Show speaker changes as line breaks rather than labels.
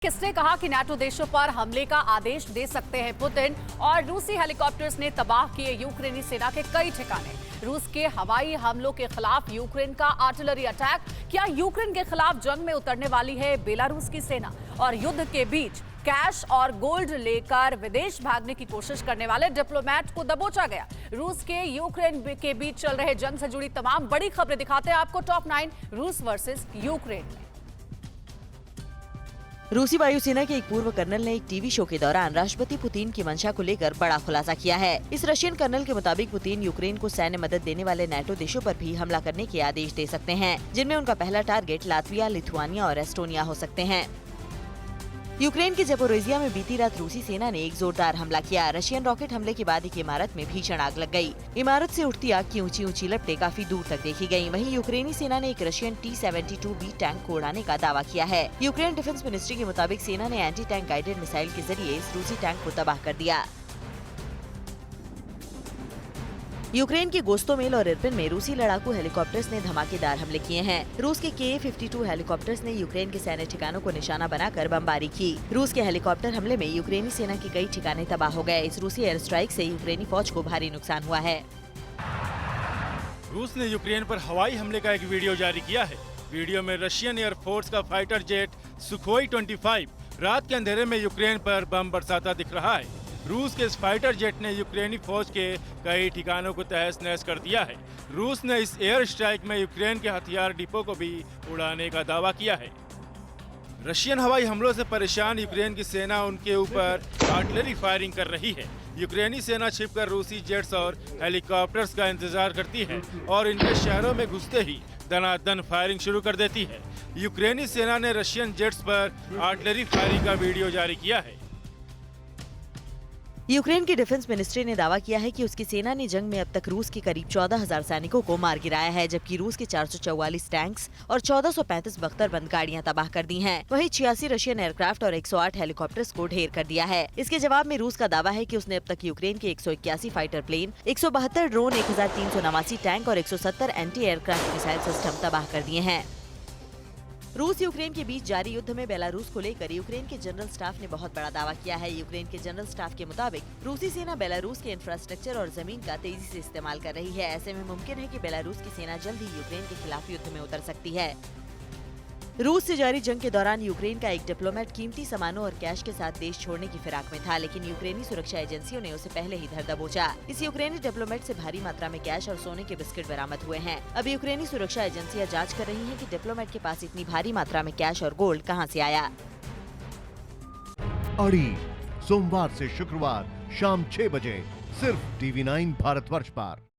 किसने कहा कि नाटो देशों पर हमले का आदेश दे सकते हैं पुतिन? और रूसी हेलीकॉप्टर्स ने तबाह किए यूक्रेनी सेना के कई ठिकाने। रूस के हवाई हमलों के खिलाफ यूक्रेन का आर्टिलरी अटैक। क्या यूक्रेन के खिलाफ जंग में उतरने वाली है बेलारूस की सेना? और युद्ध के बीच कैश और गोल्ड लेकर विदेश भागने की कोशिश करने वाले डिप्लोमेट को दबोचा गया। रूस के यूक्रेन के बीच चल रहे जंग से जुड़ी तमाम बड़ी खबरें दिखाते हैं आपको टॉप 9 रूस वर्सेस यूक्रेन में।
रूसी वायुसेना के एक पूर्व कर्नल ने एक टीवी शो के दौरान राष्ट्रपति पुतिन की मंशा को लेकर बड़ा खुलासा किया है। इस रशियन कर्नल के मुताबिक पुतिन यूक्रेन को सैन्य मदद देने वाले नाटो देशों पर भी हमला करने के आदेश दे सकते हैं, जिनमें उनका पहला टारगेट लातविया, लिथुआनिया और एस्टोनिया हो सकते हैं। यूक्रेन के ज़पोरिज़िया में बीती रात रूसी सेना ने एक जोरदार हमला किया। रशियन रॉकेट हमले के बाद एक इमारत में भीषण आग लग गई। इमारत से उठती आग की ऊंची ऊंची लपटें काफी दूर तक देखी गयी। वहीं यूक्रेनी सेना ने एक रशियन T-72B टैंक को उड़ाने का दावा किया है। यूक्रेन डिफेंस मिनिस्ट्री के मुताबिक सेना ने एंटी टैंक गाइडेड मिसाइल के जरिए इस रूसी टैंक को तबाह कर दिया। यूक्रेन के गोस्तोमेल और इरपिन में रूसी लड़ाकू हेलीकॉप्टर्स ने धमाकेदार हमले किए हैं। रूस के Ka-52 हेलीकॉप्टर्स ने यूक्रेन के सैन्य ठिकानों को निशाना बनाकर बमबारी की। रूस के हेलीकॉप्टर हमले में यूक्रेनी सेना के कई ठिकाने तबाह हो गए। इस रूसी एयर स्ट्राइक से यूक्रेनी फौज को भारी नुकसान हुआ है।
रूस ने यूक्रेन पर हवाई हमले का एक वीडियो जारी किया है। वीडियो में रशियन एयरफोर्स का फाइटर जेट सुखोई 25 रात के अंधेरे में यूक्रेन पर बम बरसाता दिख रहा है। रूस के इस फाइटर जेट ने यूक्रेनी फौज के कई ठिकानों को तहस नहस कर दिया है। रूस ने इस एयर स्ट्राइक में यूक्रेन के हथियार डिपो को भी उड़ाने का दावा किया है। रशियन हवाई हमलों से परेशान यूक्रेन की सेना उनके ऊपर आर्टिलरी फायरिंग कर रही है। यूक्रेनी सेना छिपकर रूसी जेट्स और हेलीकॉप्टर्स का इंतजार करती है और इनके शहरों में घुसते ही दनादन फायरिंग शुरू कर देती है। यूक्रेनी सेना ने रशियन जेट्स पर आर्टिलरी फायरिंग का वीडियो जारी किया है।
यूक्रेन की डिफेंस मिनिस्ट्री ने दावा किया है कि उसकी सेना ने जंग में अब तक रूस के करीब 14,000 सैनिकों को मार गिराया है, जबकि रूस के 444 टैंक्स और 1435 बख्तरबंद गाड़ियां तबाह कर दी हैं। वहीं 86 रशियन एयरक्राफ्ट और 108 हेलीकॉप्टर्स को ढेर कर दिया है। इसके जवाब में रूस का दावा है कि उसने अब तक यूक्रेन के 181 फाइटर प्लेन, 172 ड्रोन, 1389 टैंक और 170 एंटी एयरक्राफ्ट मिसाइल सिस्टम तबाह कर दिए हैं। रूस यूक्रेन के बीच जारी युद्ध में बेलारूस को लेकर यूक्रेन के जनरल स्टाफ ने बहुत बड़ा दावा किया है। यूक्रेन के जनरल स्टाफ के मुताबिक रूसी सेना बेलारूस के इंफ्रास्ट्रक्चर और जमीन का तेजी से इस्तेमाल कर रही है। ऐसे में मुमकिन है कि बेलारूस की सेना जल्द ही यूक्रेन के खिलाफ युद्ध में उतर सकती है। रूस से जारी जंग के दौरान यूक्रेन का एक डिप्लोमेट कीमती सामानों और कैश के साथ देश छोड़ने की फिराक में था, लेकिन यूक्रेनी सुरक्षा एजेंसियों ने उसे पहले ही धर दबोचा। इस यूक्रेनी डिप्लोमेट से भारी मात्रा में कैश और सोने के बिस्किट बरामद हुए हैं। अब यूक्रेनी सुरक्षा एजेंसियां जांच कर रही हैं कि डिप्लोमेट के पास इतनी भारी मात्रा में कैश और गोल्ड कहां से आया।
अड़ी सोमवार से शुक्रवार शाम 6 बजे सिर्फ TV9 भारतवर्ष पर।